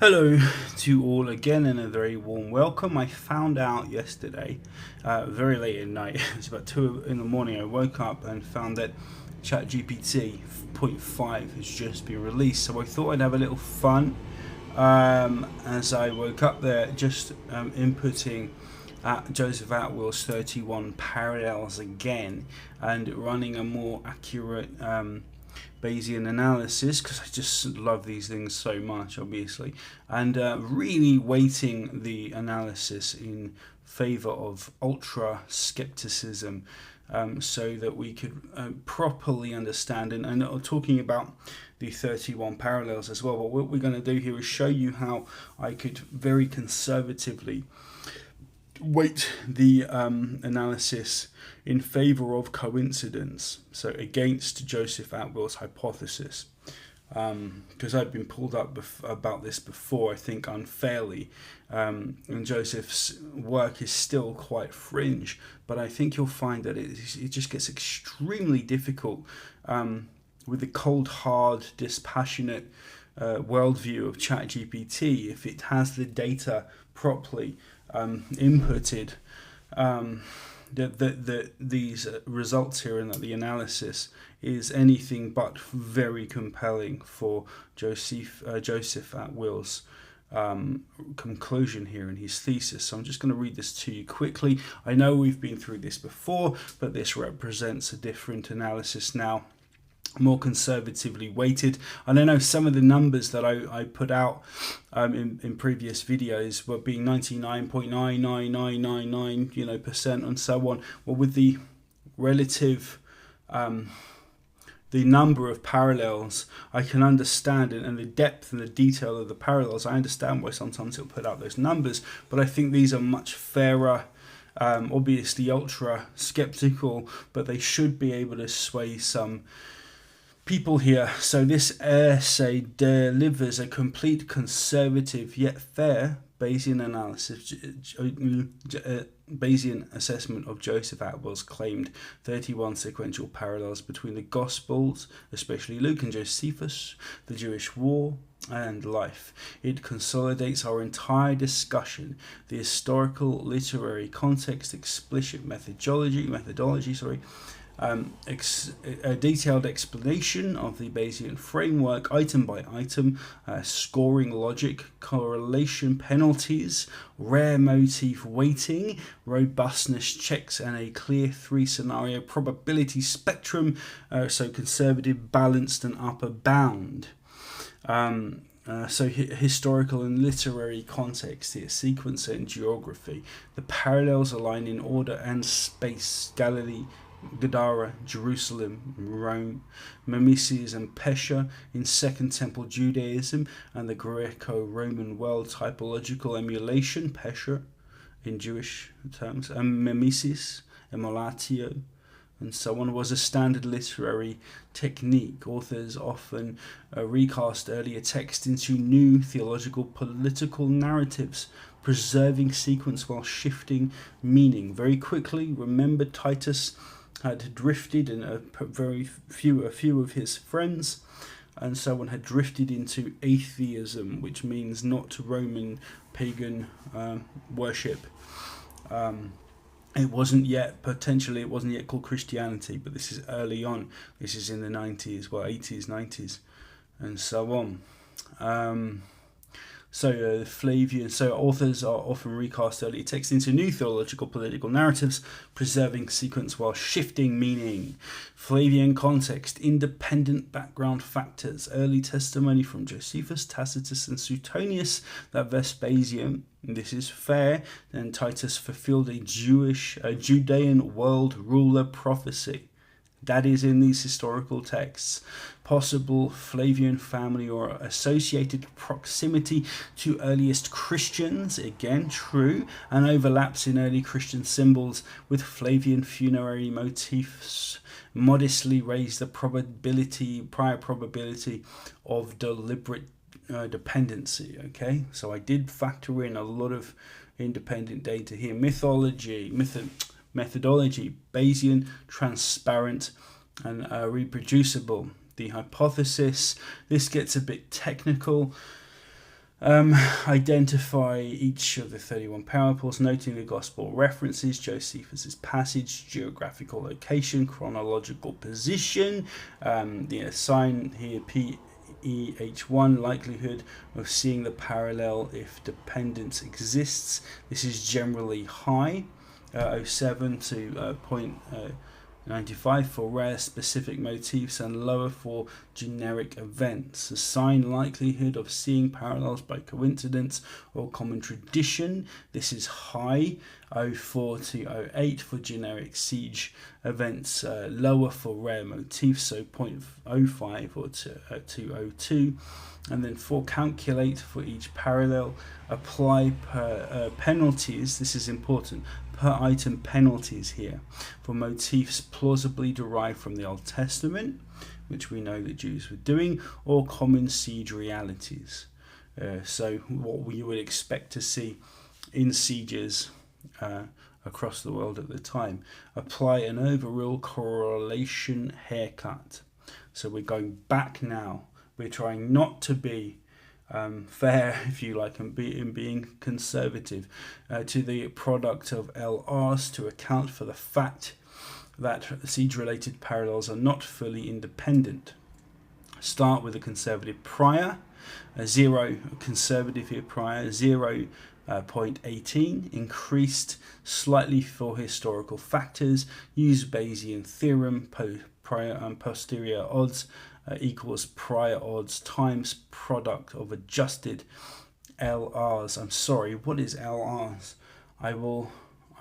Hello to all again and a very warm welcome. I found out yesterday, very late at night, it was about 2 in the morning, I woke up and found that ChatGPT 0.5 has just been released. So I thought I'd have a little fun as I woke up there, just inputting Joseph Atwill's 31 parallels again and running a more accurate Bayesian analysis, because I just love these things so much, obviously, and really weighting the analysis in favor of ultra skepticism, so that we could properly understand and talking about the 31 parallels as well. But what we're going to do here is show you how I could very conservatively weight the analysis in favor of coincidence, so against Joseph Atwill's hypothesis, because I've been pulled up about this before, I think unfairly, and Joseph's work is still quite fringe, but I think you'll find that it just gets extremely difficult with the cold, hard, dispassionate worldview of ChatGPT. If it has the data properly inputted, that these results here and that the analysis is anything but very compelling for Joseph Atwill's conclusion here in his thesis. So I'm just going to read this to you quickly. I know we've been through this before, but this represents a different analysis now, more conservatively weighted. And I know some of the numbers that I put out in previous videos were being 99.99999 percent and so on. Well, with the relative the number of parallels, I can understand it, and the depth and the detail of the parallels, I understand why sometimes it'll put out those numbers, but I think these are much fairer. Obviously ultra skeptical, but they should be able to sway some people here. So this essay delivers a complete, conservative yet fair Bayesian analysis, Bayesian assessment of Joseph Atwill's claimed 31 sequential parallels between the Gospels, especially Luke and Josephus, the Jewish war, and life. It consolidates our entire discussion, the historical, literary context, explicit methodology, a detailed explanation of the Bayesian framework, item by item, scoring logic, correlation penalties, rare motif weighting, robustness checks, and a clear three-scenario probability spectrum, so conservative, balanced, and upper bound. So historical and literary context here, sequence and geography. The parallels align in order and space. Galilee, Gadara, Jerusalem, Rome, Memesis and Pesha in Second Temple Judaism, and the Greco-Roman world typological emulation, Pesha in Jewish terms, and Memesis, emulatio, and so on, was a standard literary technique. Authors often recast earlier text into new theological political narratives, preserving sequence while shifting meaning. Very quickly, remember Titus had drifted, and a few of his friends and so on had drifted into atheism, which means not Roman pagan worship. It wasn't yet called Christianity, but this is early on. This is in the 90s, 80s, 90s, and so on. Flavian. So authors are often recast earlier text into new theological political narratives, preserving sequence while shifting meaning. Flavian context, independent background factors, early testimony from Josephus, Tacitus, and Suetonius that Vespasian, this is fair, and Titus fulfilled a Judean world ruler prophecy. That is in these historical texts. Possible Flavian family or associated proximity to earliest Christians, again true, and overlaps in early Christian symbols with Flavian funerary motifs modestly raise the prior probability of deliberate dependency. Okay, so I did factor in a lot of independent data here. Methodology, Bayesian, transparent, and reproducible. The hypothesis, this gets a bit technical. Identify each of the 31 parables, noting the gospel references, Josephus' passage, geographical location, chronological position, the sign here PEH1, likelihood of seeing the parallel if dependence exists. This is generally high, 07 to 0.95 for rare specific motifs and lower for generic events. The sign likelihood of seeing parallels by coincidence or common tradition. This is high, 04 to 08 for generic siege events, lower for rare motifs, so 0.05 or 202. And then for calculate for each parallel, apply per penalties. This is important. Per item penalties here for motifs plausibly derived from the Old Testament, which we know the Jews were doing, or common siege realities. So what we would expect to see in sieges across the world at the time. Apply an overall correlation haircut. So we're going back now. We're trying not to be fair, if you like, and being conservative to the product of LRs to account for the fact that siege-related parallels are not fully independent. Start with a conservative prior, 0 conservative here prior, 0.18, increased slightly for historical factors, use Bayesian theorem, prior and posterior odds equals prior odds times product of adjusted LRs. I'm sorry, what is LRs? I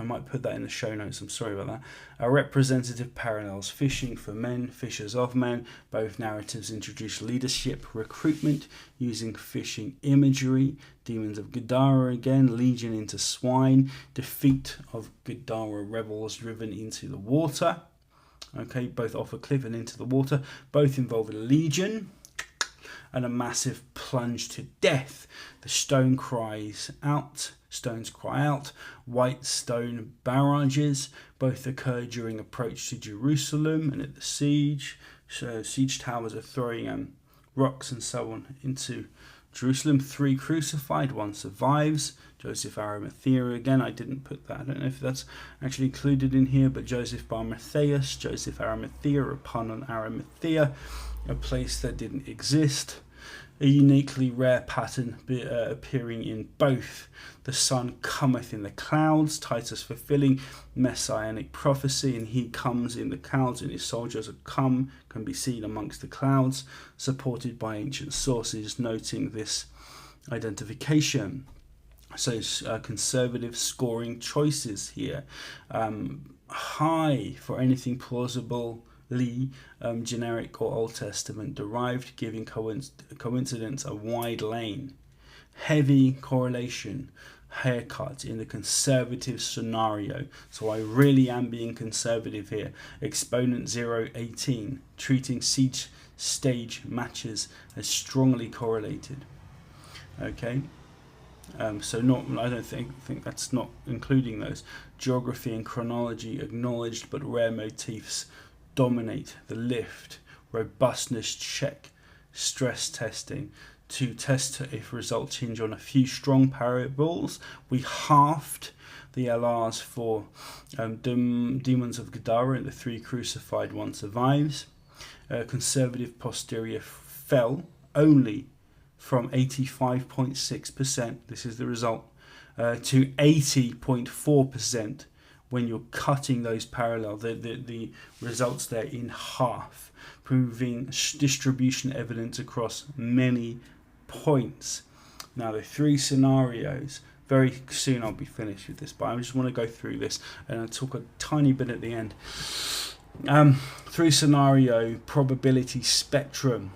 might put that in the show notes, I'm sorry about that. Representative parallels, fishing for men, fishers of men. Both narratives introduce leadership, recruitment, using fishing imagery. Demons of Gadara again, legion into swine, defeat of Gadara rebels driven into the water. Okay, both off a cliff and into the water. Both involve a legion and a massive plunge to death. The stones cry out. White stone barrages both occur during approach to Jerusalem and at the siege. So siege towers are throwing rocks and so on into Jerusalem. 3 crucified, 1 survives. Joseph Arimathea again, I didn't put that, I don't know if that's actually included in here, but Joseph bar Matthias, Joseph Arimathea, a pun on Arimathea, a place that didn't exist. A uniquely rare pattern appearing in both. The sun cometh in the clouds, Titus fulfilling messianic prophecy, and he comes in the clouds, and his soldiers can be seen amongst the clouds, supported by ancient sources noting this identification. So conservative scoring choices here. High for anything plausibly generic or Old Testament derived, giving coincidence a wide lane. Heavy correlation haircut in the conservative scenario. So I really am being conservative here. Exponent 0.18, treating siege stage matches as strongly correlated. Okay. So I don't think that's not including those. Geography and chronology acknowledged, but rare motifs dominate the lift. Robustness check, stress testing to test if results hinge on a few strong parables. We halved the LRs for demons of Gadara and the 3 crucified, 1 survives. Conservative posterior fell only from 85.6%, this is the result, to 80.4% when you're cutting those parallel, the results there in half, proving distribution evidence across many points. Now the 3 scenarios, very soon I'll be finished with this, but I just want to go through this and I'll talk a tiny bit at the end. 3 scenario probability spectrum.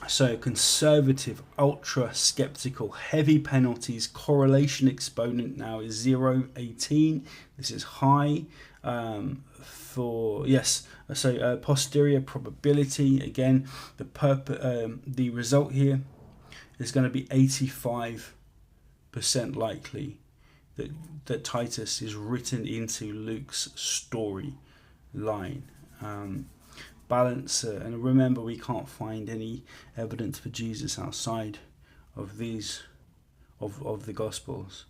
So conservative, ultra skeptical, heavy penalties, correlation exponent now is 0.18. This is high posterior probability. Again, the result here is going to be 85% likely that Titus is written into Luke's story line. Balance, and remember we can't find any evidence for Jesus outside of these of the Gospels.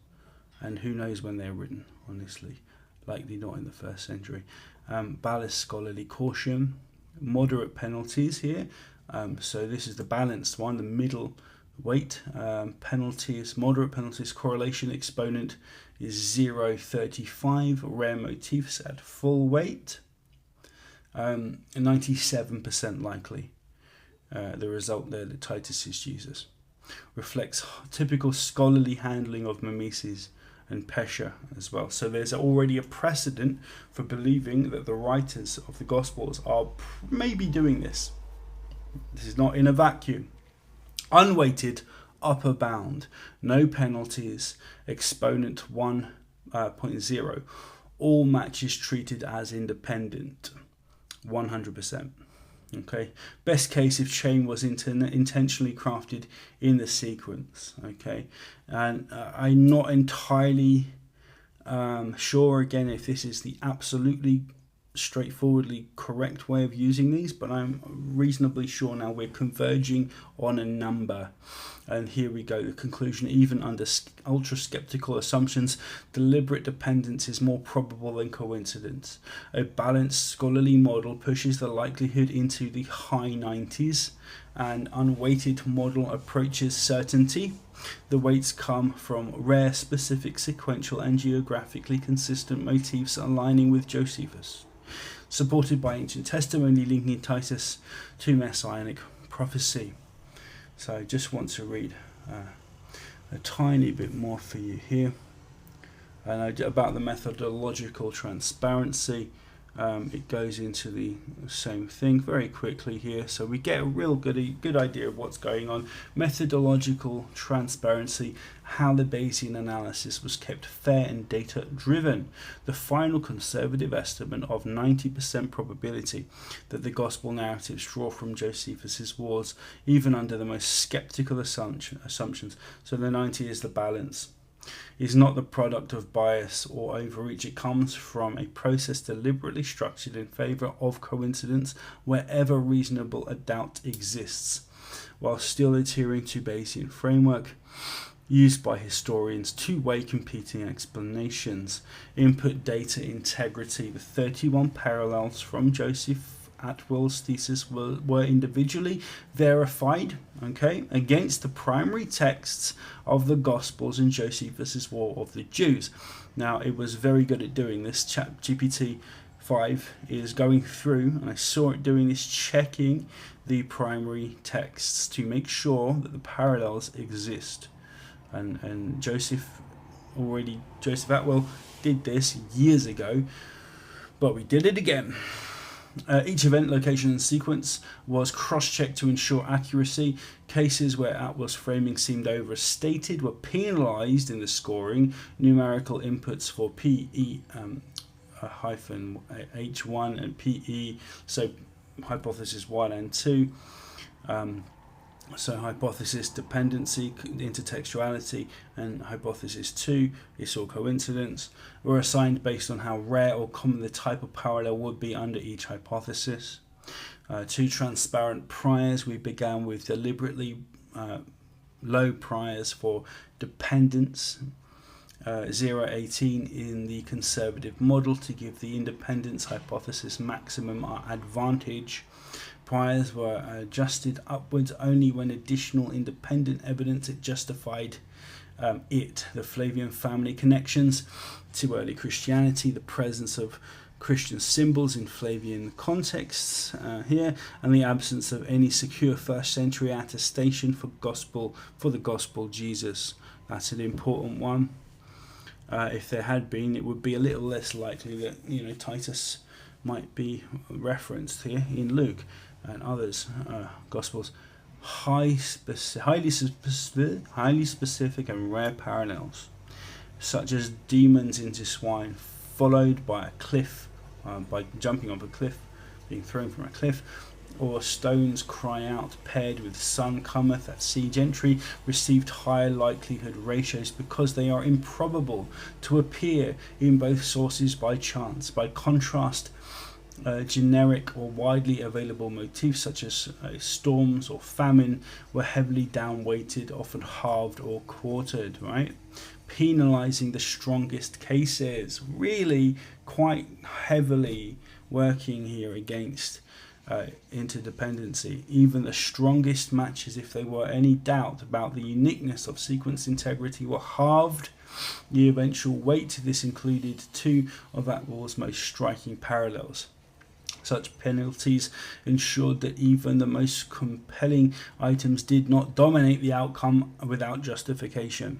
And who knows when they're written, honestly. Likely not in the first century. Balanced scholarly caution, moderate penalties here. So this is the balanced one, the middle weight. Penalties, moderate penalties, correlation exponent is 0.35. Rare motifs at full weight. 97% likely. The result there that Titus is Jesus. Reflects typical scholarly handling of mimesis and pesha as well. So there's already a precedent for believing that the writers of the Gospels are maybe doing this. This is not in a vacuum. Unweighted upper bound, no penalties, exponent 1.0. All matches treated as independent, 100%. Okay, best case if chain was intentionally crafted in the sequence. Okay, and I'm not entirely sure again if this is the absolutely straightforwardly correct way of using these, but I'm reasonably sure now we're converging on a number. And here we go, the conclusion: even under ultra skeptical assumptions, deliberate dependence is more probable than coincidence. A balanced scholarly model pushes the likelihood into the high 90s. An unweighted model approaches certainty. The weights come from rare, specific, sequential and geographically consistent motifs aligning with Josephus, supported by ancient testimony linking Titus to messianic prophecy. So I just want to read a tiny bit more for you here. And about the methodological transparency, it goes into the same thing very quickly here. So we get a real good idea of what's going on. Methodological transparency, how the Bayesian analysis was kept fair and data driven. The final conservative estimate of 90% probability that the gospel narratives draw from Josephus's wars, even under the most skeptical assumptions. So the 90 is the balance. Is not the product of bias or overreach. It comes from a process deliberately structured in favour of coincidence wherever reasonable a doubt exists, while still adhering to Bayesian framework used by historians to weigh competing explanations. Input data integrity. The 31 parallels from Joseph Atwell's thesis were individually verified, okay, against the primary texts of the Gospels and Josephus's War of the Jews. Now, it was very good at doing this. ChatGPT 5 is going through, and I saw it doing this, checking the primary texts to make sure that the parallels exist. And Joseph Atwell did this years ago, but we did it again. Each event, location and sequence was cross-checked to ensure accuracy. Cases where Atwell's framing seemed overstated were penalised in the scoring. Numerical inputs for PE hyphen H1 and PE, so hypothesis 1 and 2. So hypothesis dependency, intertextuality, and hypothesis 2, it's all coincidence, were assigned based on how rare or common the type of parallel would be under each hypothesis. 2 transparent priors. We began with deliberately low priors for dependence. 0.18 in the conservative model to give the independence hypothesis maximum advantage. Priors were adjusted upwards only when additional independent evidence justified it. The Flavian family connections to early Christianity, the presence of Christian symbols in Flavian contexts here, and the absence of any secure first century attestation for the gospel Jesus. That's an important one. If there had been, it would be a little less likely that Titus might be referenced here in Luke and others Gospels. Highly specific and rare parallels, such as demons into swine, followed by a cliff, by jumping off a cliff, being thrown from a cliff, or stones cry out, paired with sun cometh at siege entry, received higher likelihood ratios because they are improbable to appear in both sources by chance. By contrast, generic or widely available motifs such as storms or famine were heavily downweighted, often halved or quartered, right? Penalizing the strongest cases, really quite heavily working here against interdependency. Even the strongest matches, if there were any doubt about the uniqueness of sequence integrity, were halved. The eventual weight to this included two of that war's most striking parallels. Such penalties ensured that even the most compelling items did not dominate the outcome without justification.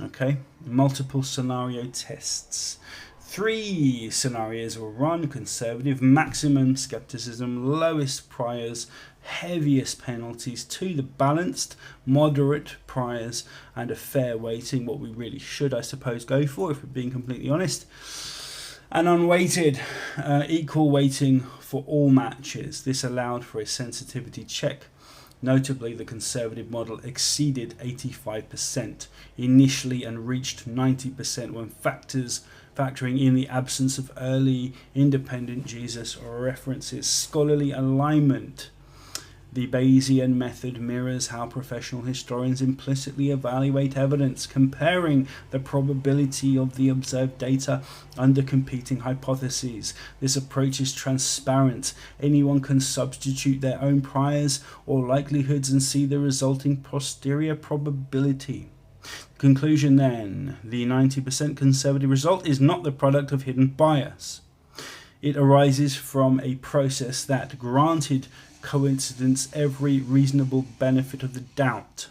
Okay, multiple scenario tests. 3 scenarios were run: conservative, maximum skepticism, lowest priors, heaviest penalties; 2, the balanced, moderate priors, and a fair weighting, what we really should, I suppose, go for if we're being completely honest. And unweighted, equal weighting for all matches. This allowed for a sensitivity check. Notably, the conservative model exceeded 85% initially and reached 90% when factoring in the absence of early independent Jesus references. Scholarly alignment. The Baysian method mirrors how professional historians implicitly evaluate evidence, comparing the probability of the observed data under competing hypotheses. This approach is transparent. Anyone can substitute their own priors or likelihoods and see the resulting posterior probability. Conclusion then: the 90% conservative result is not the product of hidden bias. It arises from a process that granted coincidence every reasonable benefit of the doubt,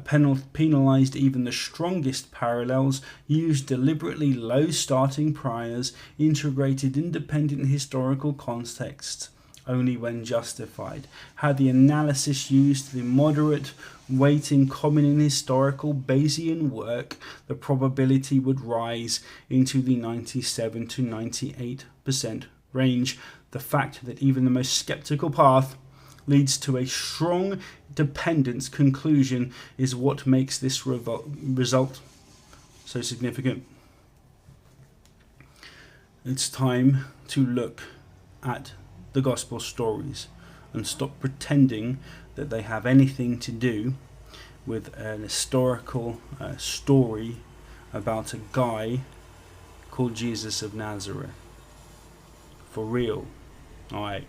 penalized even the strongest parallels, used deliberately low starting priors, integrated independent historical contexts only when justified. Had the analysis used the moderate weighting common in historical Bayesian work, the probability would rise into the 97 to 98% range. The fact that even the most skeptical path leads to a strong dependence conclusion is what makes this result so significant. It's time to look at the gospel stories and stop pretending that they have anything to do with an historical story about a guy called Jesus of Nazareth. For real. Alright.